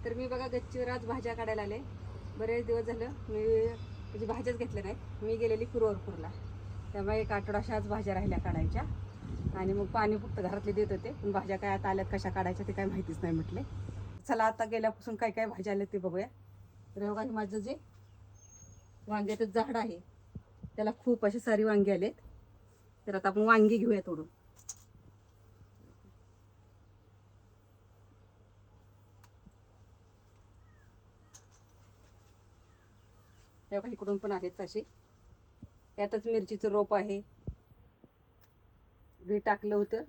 तर मी बघा गच्चीवर आज भाज्या काढायला आले. बरेच दिवस झालं मी म्हणजे भाज्याच घेतल्या नाहीत. मी गेलेली कुरवरपूरला, त्यामुळे एक आठवडाशा आज भाज्या राहिल्या काढायच्या. आणि मग पाणी फक्त घरातले देत होते, पण भाज्या काय आता आल्यात कशा काढायच्या ते काय माहितीच नाही म्हटले. चला आता गेल्यापासून काय काय भाज्या आल्या ते बघूया. तर बघा माझं जे वांग्याचं झाड आहे त्याला खूप अशी सारी वांगी आलेत. तर आता आपण वांगी घेऊया तोडून. तेव्हा इकडून पण आहेत अशी. यातच मिरचीचं रोप आहे, बी टाकलं होतं.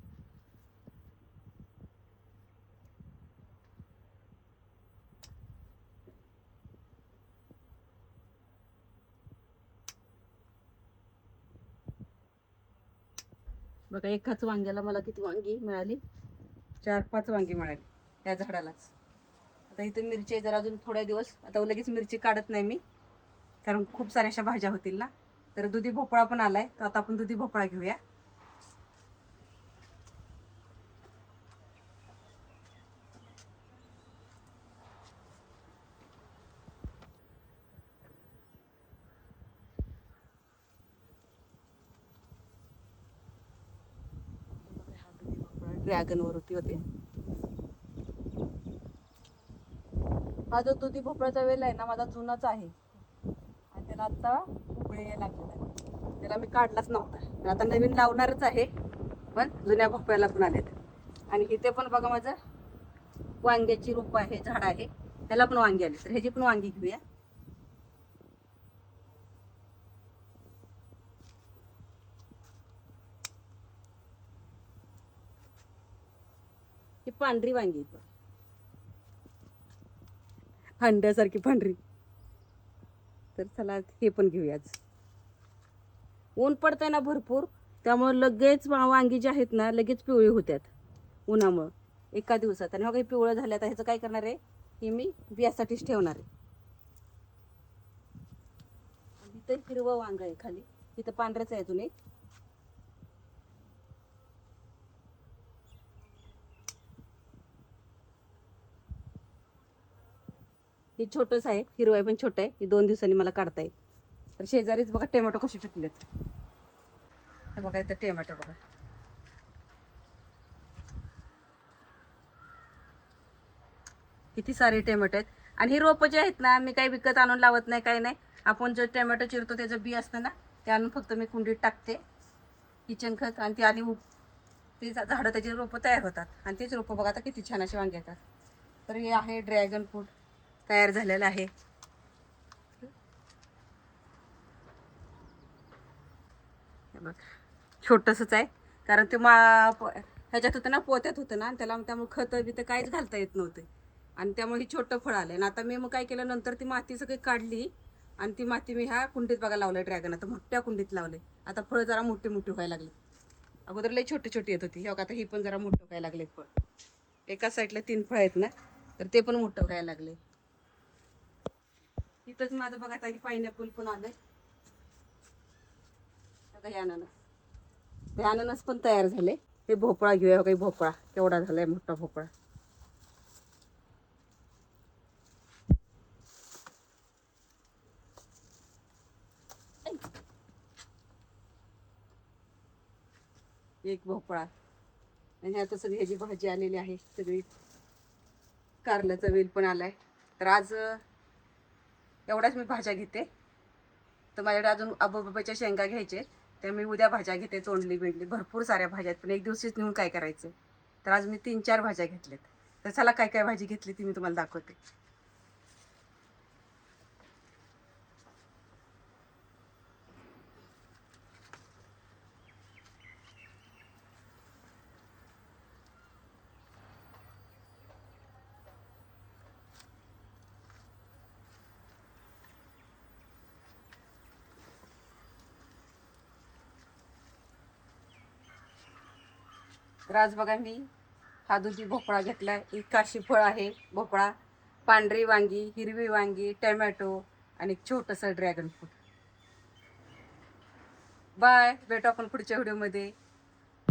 बघा एकाच वांग्याला मला किती वांगी मिळाली, 4-5 वांगी मिळाली त्या झाडालाच. आता इथे मिरची आहे, जरा अजून थोड्या दिवस आता लगेच मिरची काढत नाही मी, कारण खूप साऱ्याशा भाज्या होतील ना. तर दुधी भोपळा पण आलाय, तर आता आपण दुधी भोपळा घेऊया. ड्रॅगन वरती होते. हा जो दुधी भोपळाचा वेल आहे ना, माझा जुनाच आहे आणि त्याला आता भोपळे यायला लागले. त्याला मी काढलाच नव्हता, आता नवीन लावणारच आहे, पण जुन्या भोपळ्याला पण आलेत. आणि इथे पण बघा माझं वांग्याची रोप आहे, झाड आहे, त्याला पण वांगी आली. तर ह्याची पण वांगी घेऊया. ही पांढरी वांगी आहेत, अंड्यासारखी पांढरी. तर चला हे पण घेऊयाच. ऊन पडतंय ना भरपूर, त्यामुळे लगेच वांगी जी आहेत ना लगेच पिवळी होत्यात उन्हामुळं एका दिवसात. आणि बघा हे पिवळं झालं. आता ह्याचं काय करणार आहे, हे मी बियासाठीच ठेवणार आहे. इथं हिरवं वांग आहे खाली, इथं पांढरंच आहे अजून एक. हे छोटंच आहे, हिरवं आहे पण छोटं आहे. हे 2 दिवसांनी मला काढता येईल. तर शेजारीच बघा टोमॅटो कसे पिकलेत. हे बघा इथं टोमॅटो बघा, किती सारे टोमॅटो आहेत. आणि ही रोपं जी आहेत ना, मी काही विकत आणून लावत नाही, काही नाही. आपण जे टोमॅटो चिरतो त्याचं बी असतं ना, ते आणून फक्त मी कुंडीत टाकते, किचन खत, आणि ती आली ते झाडं त्याची रोपं तयार होतात. आणि तेच रोपं बघा आता किती छान अशी वांगी येतात. तर हे आहे ड्रॅगन फ्रूट तयार झालेलं आहे. बघ छोटंसंच आहे, कारण ते ह्याच्यात होतं ना, पोत्यात होतं ना, त्याला त्यामुळे खतं बितं काहीच घालता येत नव्हते. आणि त्यामुळे ही छोटं फळ आलं. आणि आता मी मग काय केलं, नंतर ती माती सगळी काढली आणि ती माती मी ह्या कुंडीत बघा लावलं. ड्रॅगन आता मोठ्या कुंडीत लावले. आता फळं जरा मोठी मोठी व्हायला लागली. अगोदर लई छोटी छोटी येत होती, आता ही पण जरा मोठं व्हायला लागले फळ. एका साईडला 3 फळ आहेत ना, तर ते पण मोठं व्हायला लागले. इथंच माझं बघा आता पायनॅपल पण आलंय. आता हे अननस पण तयार झाले. हे भोपळा घेऊया. काही भोपळा केवढा झालाय, मोठा भोपळा. एक भोपळा. आणि आता सगळी ह्याची भाजी आलेली आहे सगळी. कारल्याचा वेल पण आलाय. तर आज एवढ्याच मी भाज्या घेते. तर माझ्याकडे अजून आबोबाच्या शेंगा घ्यायचे, त्या मी उद्या भाज्या घेते. तोंडली बिंडली भरपूर साऱ्या भाज्या आहेत, पण एक दिवशीच नेऊन काय करायचं. तर आज मी 3-4 भाज्या घेतल्यात. तर चला काय काय भाजी घेतली ती मी तुम्हाला दाखवते. तर आज बघा मी हा दुधी भोपळा घेतलाय. एक काशी फळ आहे भोपळा, पांढरी वांगी, हिरवी वांगी, टोमॅटो आणि एक छोटंसं ड्रॅगन फ्रूट. बाय, भेटू आपण पुढच्या व्हिडिओमध्ये.